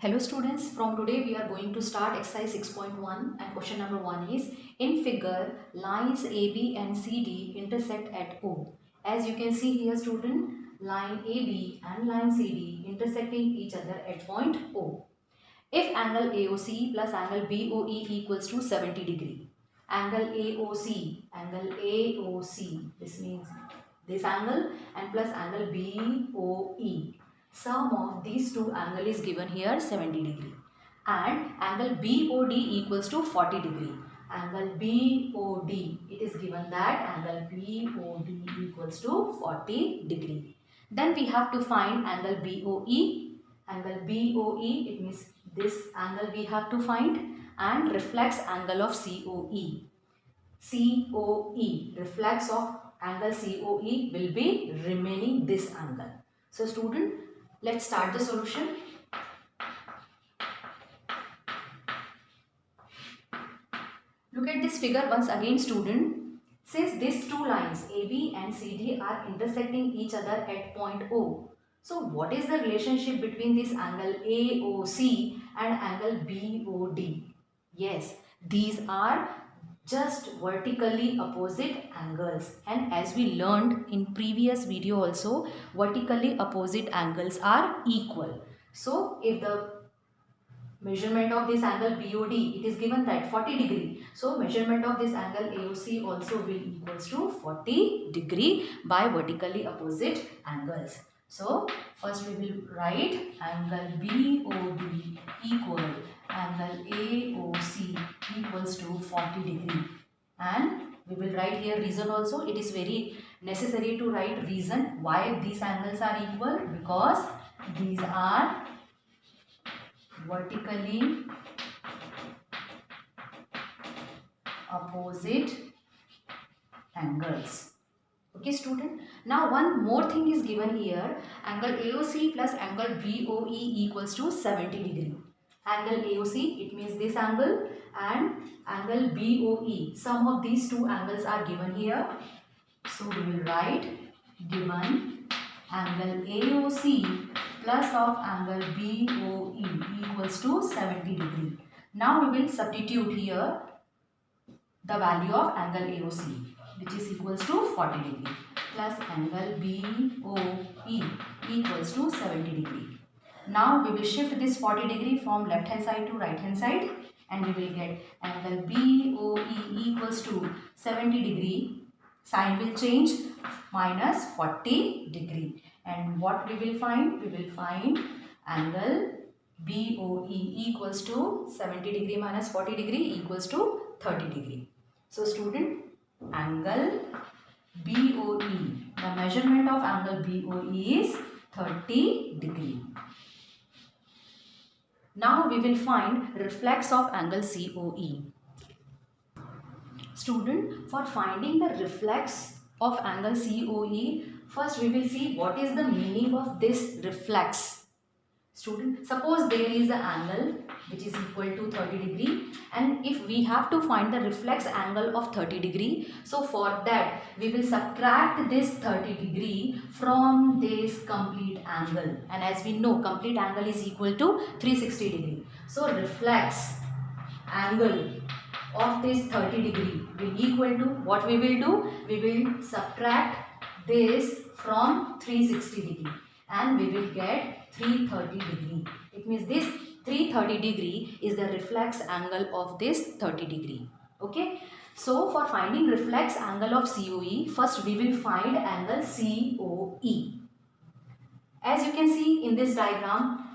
Hello students, from today we are going to start exercise 6.1 and question number 1 is in figure lines AB and CD intersect at O. As you can see here student, line AB and line CD intersecting each other at point O. If angle AOC plus angle BOE equals to 70 degree, angle AOC, this means this angle and plus angle BOE. Sum of these two angle is given here 70 degree and angle BOD equals to 40 degree. Angle BOD, it is given that angle BOD equals to 40 degree. Then we have to find angle BOE. Angle BOE, it means this angle we have to find, and reflex angle of COE. COE, reflex of angle COE will be remaining this angle. So student, let's start the solution. Look at this figure once again student. Since these two lines AB and CD are intersecting each other at point O, so what is the relationship between this angle AOC and angle BOD? Yes, these are just vertically opposite angles, and as we learned in previous video also, vertically opposite angles are equal. So if the measurement of this angle BOD, it is given that 40 degree. So measurement of this angle AOC also will equals to 40 degree by vertically opposite angles. So first we will write angle BOD equal angle AOC equals to 40 degree, and we will write here reason also. It is very necessary to write reason why these angles are equal, because these are vertically opposite angles. Okay student, now one more thing is given here, angle AOC plus angle BOE equals to 70 degree. Angle AOC, it means this angle, and angle BOE, sum of these two angles are given here. So we will write given angle AOC plus of angle BOE equals to 70 degree. Now we will substitute here the value of angle AOC, which is equals to 40 degree, plus angle BOE equals to 70 degree. Now we will shift this 40 degree from left hand side to right hand side, and we will get angle BOE equals to 70 degree. Sign will change, minus 40 degree. And what we will find? We will find angle BOE equals to 70 degree minus 40 degree equals to 30 degree. So student, angle BOE, the measurement of angle BOE is 30 degree. Now we will find reflex of angle COE. Student, for finding the reflex of angle COE, first we will see what is the meaning of this reflex. Student, suppose there is an angle which is equal to 30 degree, and if we have to find the reflex angle of 30 degree, so for that we will subtract this 30 degree from this complete angle, and as we know complete angle is equal to 360 degree. So reflex angle of this 30 degree will equal to, what we will do, we will subtract this from 360 degree and we will get 330 degree. It means this 330 degree is the reflex angle of this 30 degree. Okay. So for finding reflex angle of COE, first we will find angle COE. As you can see in this diagram,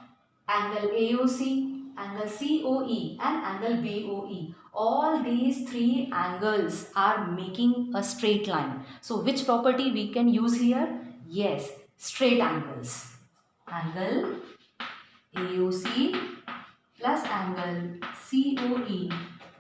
angle AOC, angle COE and angle BOE, all these three angles are making a straight line. So which property we can use here? Yes, straight angles. Angle AOC plus angle COE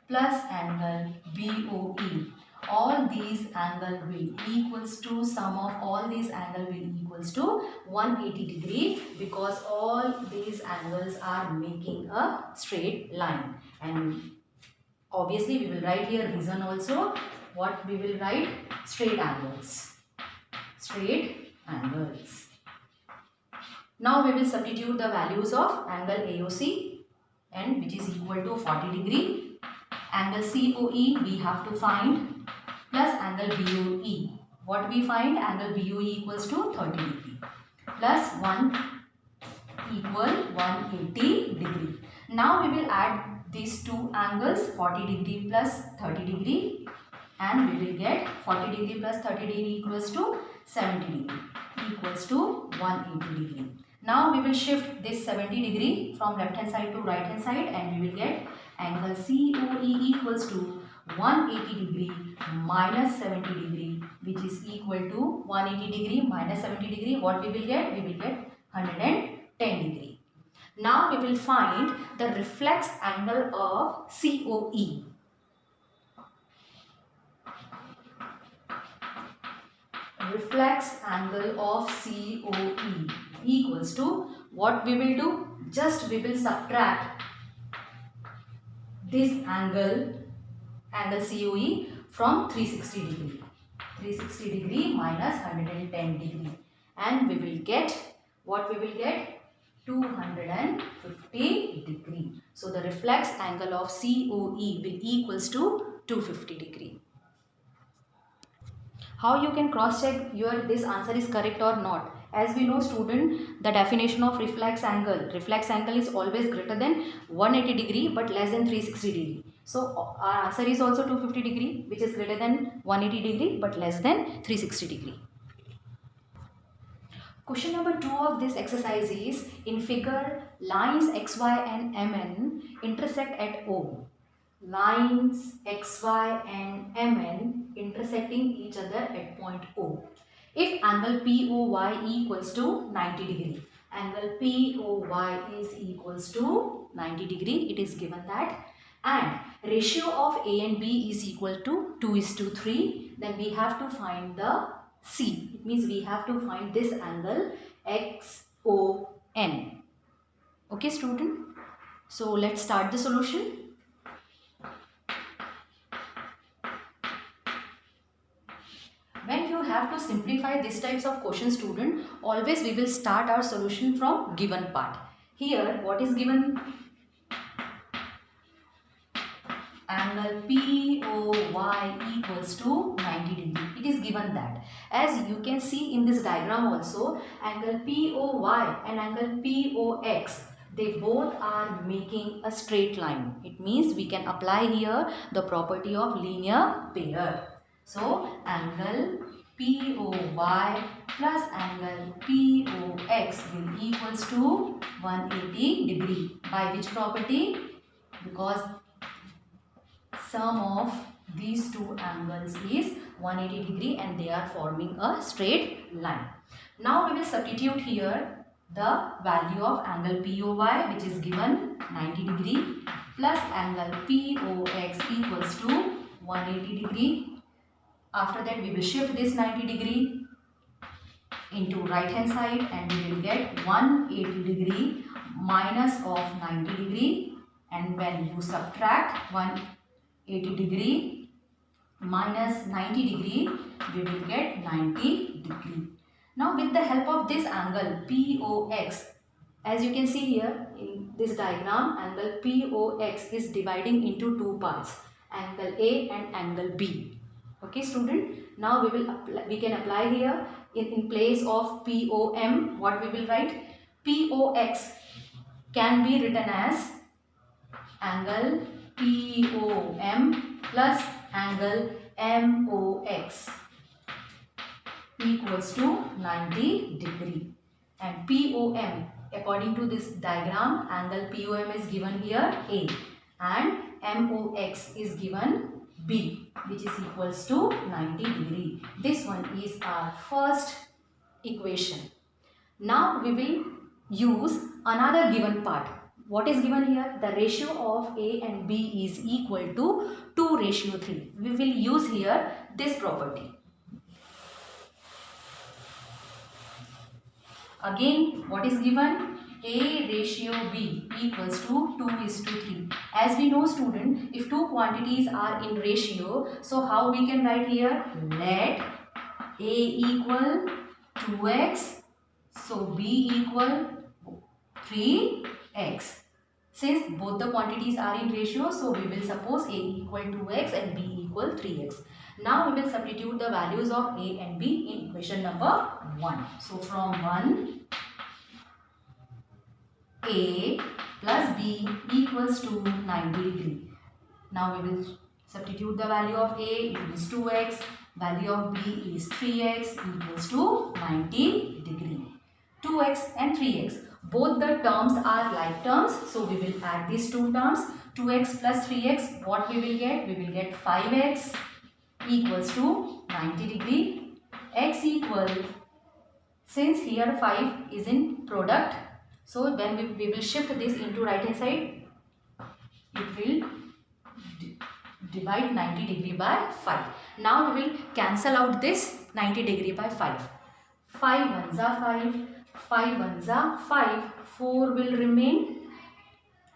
plus angle BOE. All these angle will equals to, sum of all these angle will equals to 180 degree, because all these angles are making a straight line. And obviously we will write here reason also. What we will write? Straight angles. Straight angles. Now we will substitute the values of angle AOC, and which is equal to 40 degree. Angle COE we have to find, plus angle BOE. What we find? Angle BOE equals to 30 degree plus 1 equal 180 degree. Now we will add these two angles, 40 degree plus 30 degree, and we will get 40 degree plus 30 degree equals to 70 degree equals to 180 degree. Now we will shift this 70 degree from left hand side to right hand side, and we will get angle COE equals to 180 degree minus 70 degree, which is equal to 180 degree minus 70 degree. What we will get? We will get 110 degree. Now we will find the reflex angle of COE. Reflex angle of COE equals to, what we will do? Just we will subtract this angle COE from 360 degree. 360 degree minus 110 degree, and we will get, what we will get? 250 degree. So the reflex angle of COE will equals to 250 degree. How you can cross check this answer is correct or not? As we know, student, the definition of reflex angle is always greater than 180 degree but less than 360 degree. So our answer is also 250 degree, which is greater than 180 degree but less than 360 degree. Question number 2 of this exercise is, in figure, lines XY and MN intersect at O. Lines XY and MN intersecting each other at point O. If angle POY equals to 90 degree, angle POY is equals to 90 degree, it is given that, and ratio of A and B is equal to 2:3, then we have to find the C. It means we have to find this angle XON. Okay, student? So let's start the solution. When you have to simplify these types of questions, student, always we will start our solution from given part. Here, what is given? Angle POY equals to 90 degree. It is given that. As you can see in this diagram also, angle POY and angle POX, they both are making a straight line. It means we can apply here the property of linear pair. So, angle POY plus angle POX will equals to 180 degree. By which property? Because sum of these two angles is 180 degree and they are forming a straight line. Now we will substitute here the value of angle POY, which is given 90 degree, plus angle POX equals to 180 degree. After that we will shift this 90 degree into right hand side, and we will get 180 degree minus of 90 degree, and when you subtract 180 degree minus 90 degree, we will get 90 degree. Now with the help of this angle POX, as you can see here in this diagram, angle POX is dividing into two parts, angle A and angle B. Okay, student, now we can apply here in place of POM. What we will write? POX can be written as angle POM plus angle MOX equals to 90 degree. And POM, according to this diagram, angle POM is given here A and MOX is given B, which is equals to 90 degree. This one is our first equation. Now we will use another given part. What is given here? The ratio of A and B is equal to 2:3. We will use here this property. Again, what is given? A ratio B equals to 2:3. As we know, student, if two quantities are in ratio, so how we can write here? Let A equal 2x, so B equal 3x. Since both the quantities are in ratio, so we will suppose a equal 2x and b equal 3x. Now we will substitute the values of a and b in equation number 1. So from 1, a plus b equals to 90 degree. Now we will substitute the value of a, it is 2x, value of b is 3x equals to 90 degree. 2x and 3x, both the terms are like terms, so we will add these two terms. 2x plus 3x, what we will get? We will get 5x equals to 90 degree. X equal, since here 5 is in product, so when we will shift this into right hand side, it will divide 90 degree by 5. Now we will cancel out this 90 degree by 5. 5 ones are 5, 5 ones are 5, 4 will remain,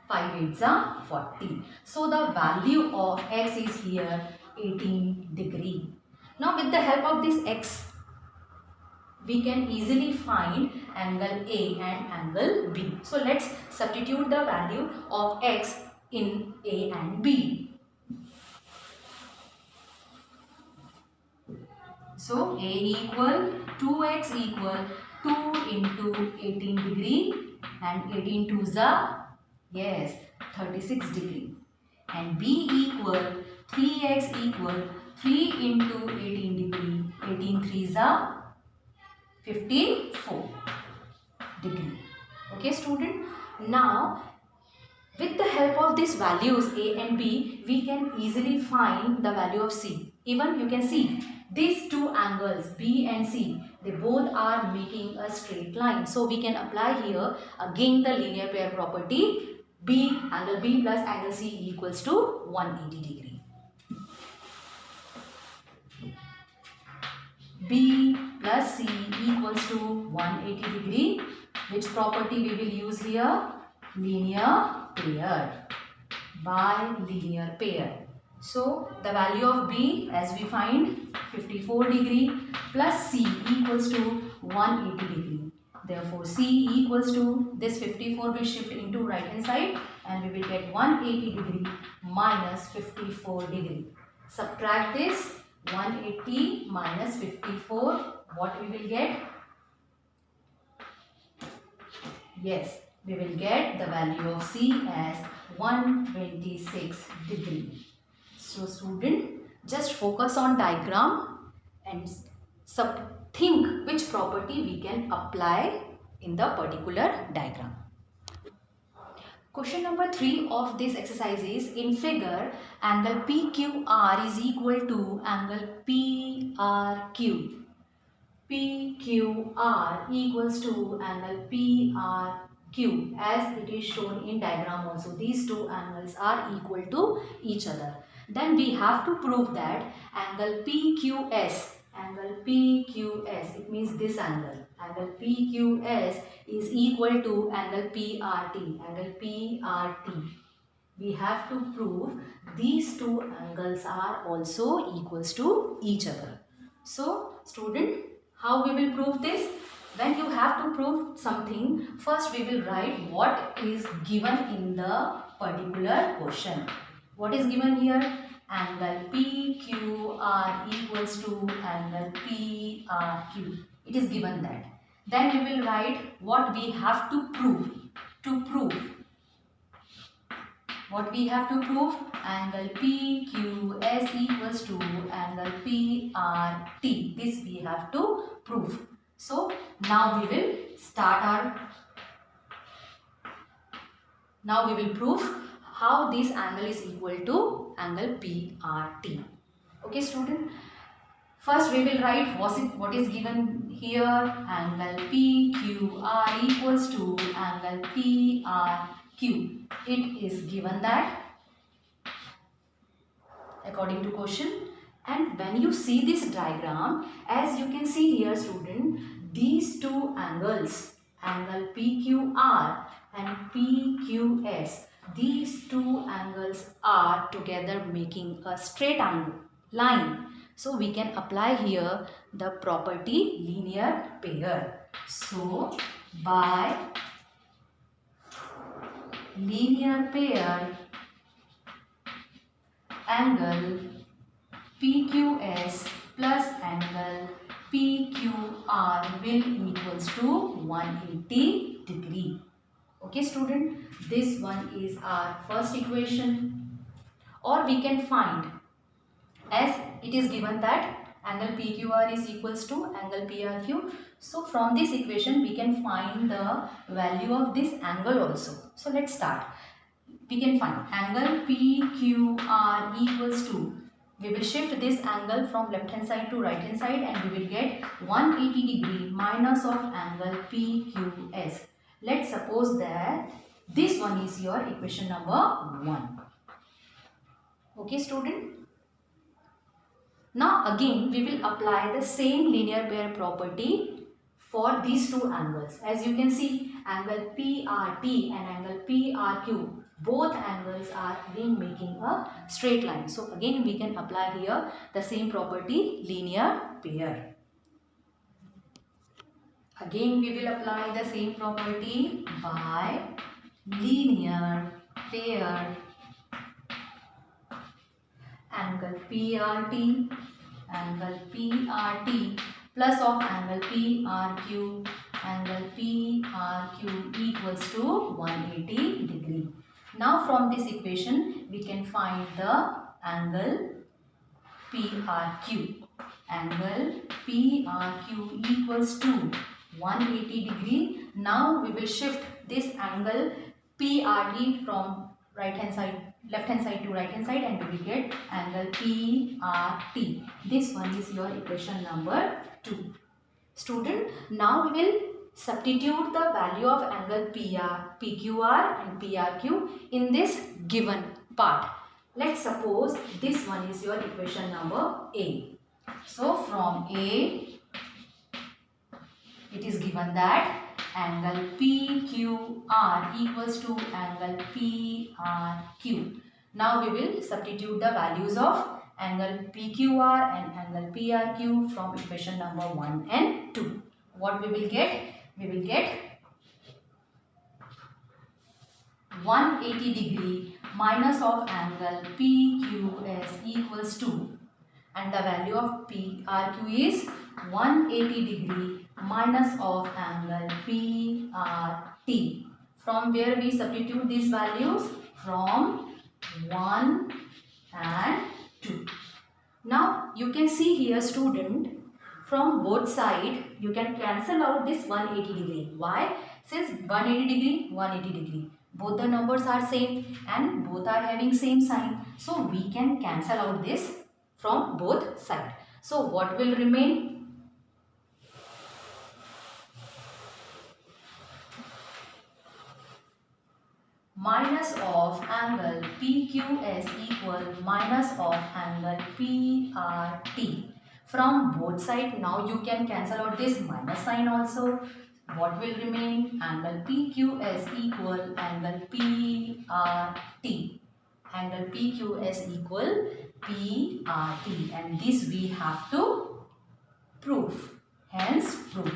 5 eights are 40. So the value of x is here 18 degree. Now with the help of this x, we can easily find angle A and angle B. So let's substitute the value of x in A and B. So A equal 2x equal 2 into 18 degree, and 18 twos are, yes, 36 degree. And B equal 3x equal 3 into 18 degree, 18 threes are 54 degree. Okay student, now with the help of these values A and B, we can easily find the value of C. Even you can see these two angles B and C, they both are making a straight line. So we can apply here again the linear pair property, B, angle B plus angle C equals to 180 degree. B plus C equals to 180 degree. Which property we will use here? Linear pair, by linear pair. So the value of B, as we find, 54 degree plus C equals to 180 degree. Therefore C equals to, this 54 will shift into right hand side and we will get 180 degree minus 54 degree. Subtract this, 180 minus 54, what we will get? Yes, we will get the value of C as 126 degree. So student, just focus on diagram and think which property we can apply in the particular diagram. Question number 3 of this exercise is, in figure, angle PQR is equal to angle PRQ. PQR equals to angle PRQ, as it is shown in diagram also. These two angles are equal to each other. Then we have to prove that angle PQS, it means this angle PQS is equal to angle PRT. We have to prove these two angles are also equals to each other. So student, how we will prove this? When you have to prove something, first we will write what is given in the particular question. What is given here? Angle PQR equals to angle PRQ. It is given that. Then we will write what we have to prove. What we have to prove? Angle PQS equals to angle PRT. This we have to prove. So now we will prove how this angle is equal to angle PRT. Okay student, first we will write what is given here. Angle PQR equals to angle PRQ. It is given that according to question. And when you see this diagram, as you can see here student, these two angles, angle PQR and PQS, these two angles are together making a straight line. So we can apply here the property linear pair. So by linear pair angle PQS plus angle PQR will equals to 180 degree. Okay student, this one is our first equation. Or we can find, as it is given that angle PQR is equals to angle PRQ. So from this equation we can find the value of this angle also. So let's start. We can find angle PQR equals to, we will shift this angle from left hand side to right hand side and we will get 180 degree minus of angle PQS. Let's suppose that this one is your equation number 1. Okay student. Now again we will apply the same linear pair property for these two angles. As you can see, angle PRT and angle PRQ, both angles are again making a straight line. So again we can apply here the same property, linear pair. Again we will apply the same property by linear pair angle PRT plus of angle PRQ equals to 180 degree. Now from this equation we can find the angle PRQ. Angle PRQ equals to 180 degree. Now we will shift this angle PRT from left hand side to right hand side and we will get angle PRT. This one is your equation number 2. Student, now we will substitute the value of angle PQR and PRQ in this given part. Let's suppose this one is your equation number A. So from A, it is given that angle PQR equals to angle PRQ. Now we will substitute the values of angle PQR and angle PRQ from equation number 1 and 2. What we will get? We will get 180 degree minus of angle PQS equals to, and the value of PRQ is 180 degree minus of angle PRT. From where we substitute these values? From 1 and 2. Now you can see here student, from both sides you can cancel out this 180 degree. Why? Since 180 degree, 180 degree, both the numbers are same and both are having same sign. So we can cancel out this from both sides. So what will remain? Minus of angle PQS equal minus of angle PRT. From both sides now you can cancel out this minus sign also. What will remain? Angle PQS equal angle PRT. Angle PQS equal PRT, and this we have to prove. Hence proof.